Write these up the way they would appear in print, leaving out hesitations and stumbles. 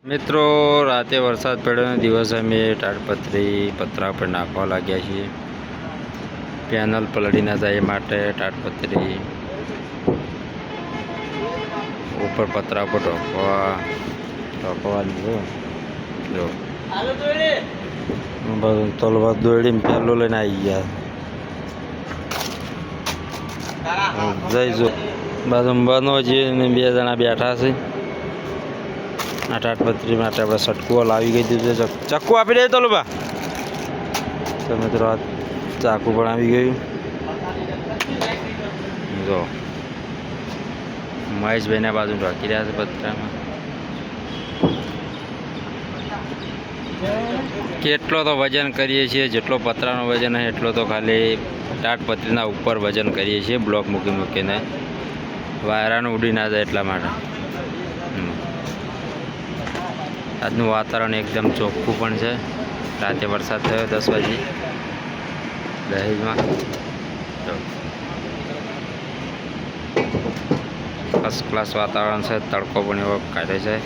મિત્રો રાતે વરસાદ પડ્યોના દિવસે અમે તાડપત્રી પતરા પર નાખવા લાગ્યા છીએ. પેનલ પલળી ના જાય એ માટે તાડપત્રી ઉપર પતરા પર ઢોકવાની જો બધું તલવાર દોડીને પેલું લઈને આવી ગયા. જઈશું બાજુ બનો છે ને 2 જણા બેઠા છે. આ તાડપત્રી માટે આપણે સટકું લાવી ગઈ દીધું છે. ચક્કુ આપી દે તો લોબા. તો મિત્રો આ ચાકુ પણ આવી ગયું. જો મહેશભાઈના બાજુ ઢોકી રહ્યા છે પતરામાં. કેટલો તો વજન કરીએ છીએ, જેટલો પતરાનો વજન હોય એટલો તો ખાલી તાડપત્રીના ઉપર વજન કરીએ છીએ, બ્લોક મૂકીને વાયરાનું ઉડી ના જાય એટલા માટે. આજનું વાતાવરણ એકદમ ચોખ્ખું પણ છે. રાતે વરસાદ થયો 10 વાગે દહેજમાં. ફર્સ્ટ ક્લાસ વાતાવરણ છે. તડકો પણ એવો કાઢે છે.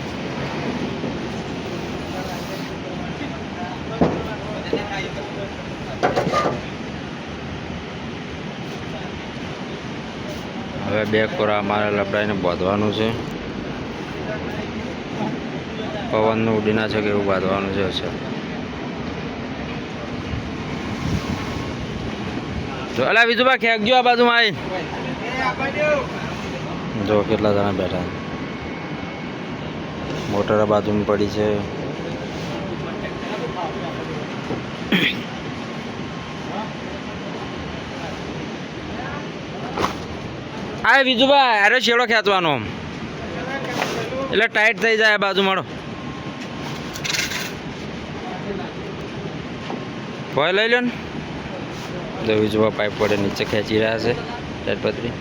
હવે 2 કોરા અમારે લપડાઈને બાંધવાનું છે. પવનનું ઉડીના છે કે એવું બાંધવાનું છે. જો અલા બીજું ખેંચજો આ બાજુમાં આવી. જો કેટલા જણા બેઠા. મોટર બાજુમાં પડી છે. આ બીજુભાઈ અરે છેડો ખેંચવાનો એટલે ટાઈટ થઈ જાય. બાજુ મળો ભય લઈ લો ને. તો બીજુભાઈ પાઇપ પડે નીચે ખેંચી રહ્યા છે તાડપત્રી.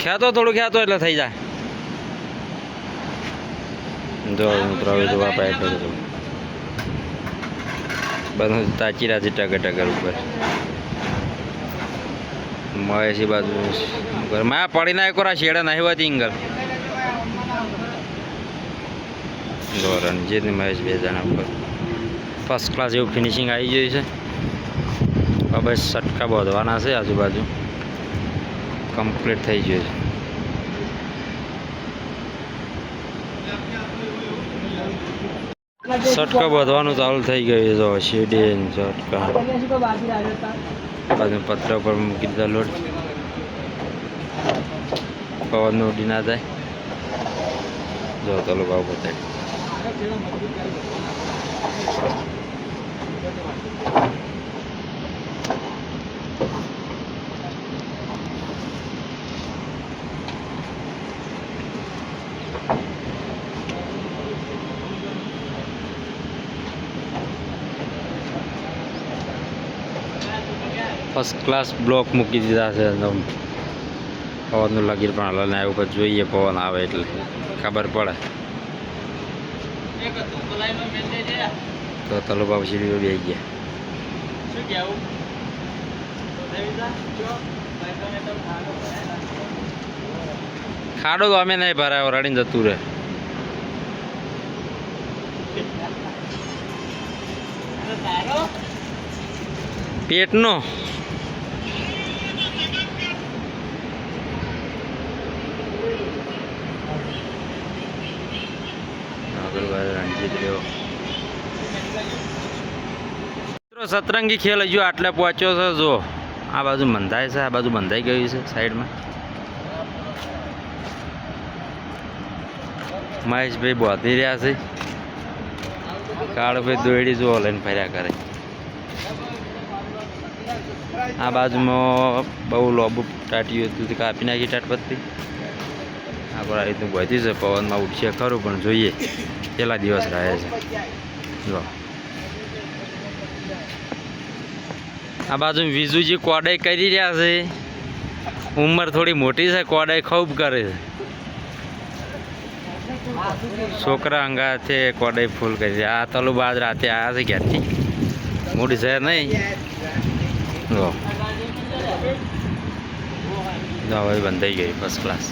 ખેંચો થોડું ખેંચો એટલે થઈ જાય. જો મિત્રો બીજુભાઈ પાઇપ બધું તાચી રહ્યા છે ટગર ઉપર. મહેશી બાજુ ઘરમાં પડી ના કોરા શેડા નહીં હોતી ઇંગલ. જો રણજીત ને મહેશ 2 જણા ઉપર ફર્સ્ટ ક્લાસ એવું ફિનિશિંગ આવી ગયું છે. હવે સટકા બાંધવાના છે. આજુબાજુ કમ્પ્લીટ થઈ ગયું છે. સટકા બાંધવાનું ચાલુ થઈ ગયું. જો શેડી સટકા બાજુ પત્ર પર મૂકી દીધા લોડ. પવનનું ઉડી ના જાય. જો તલો ભાવ બતાવી. ફર્સ્ટ ક્લાસ બ્લોક મૂકી દીધા છે. પવનનું લગીર પણ હલાને આવ્યું પછી જોઈએ પવન આવે એટલે ખબર પડે. તો તલો બાબુ સીડીઓ બે ગયા. ખાડો તો અમે નહીં ભરાયો, રડીને જતું રહે. પેટનો સતરંગી ખેલ હજુ આટલે પહોંચ્યો છે. જો આ બાજુ બંધાય છે, આ બાજુ બંધાઈ ગયું છે સાઈડમાં. મહેશભાઈ બાંધી રહ્યા છે. કાળભાઈ દોડી જો લઈને ફર્યા કરે. આ બાજુમાં બહુ લોબુ ટાટ્યું હતું, કાપી નાખી તાડપત્રી. આ રીતનું બધી છે. પવનમાં ઉઠશે ખરું પણ જોઈએ કેટલા દિવસ રહે છે. જો આ બાજુ વિજુજી કોડાઈ કરી રહ્યા છે. ઉંમર થોડી મોટી છે, કોડાઈ ખૂબ કરે છે. છોકરા અંગાથે કોડાઈ ફૂલ કરી. આ તલુ બાદ રાતે આવ્યા છે ઘેરથી. મોટી શહેર નહીં જો હવે બંધાઈ ગઈ ફર્સ્ટ ક્લાસ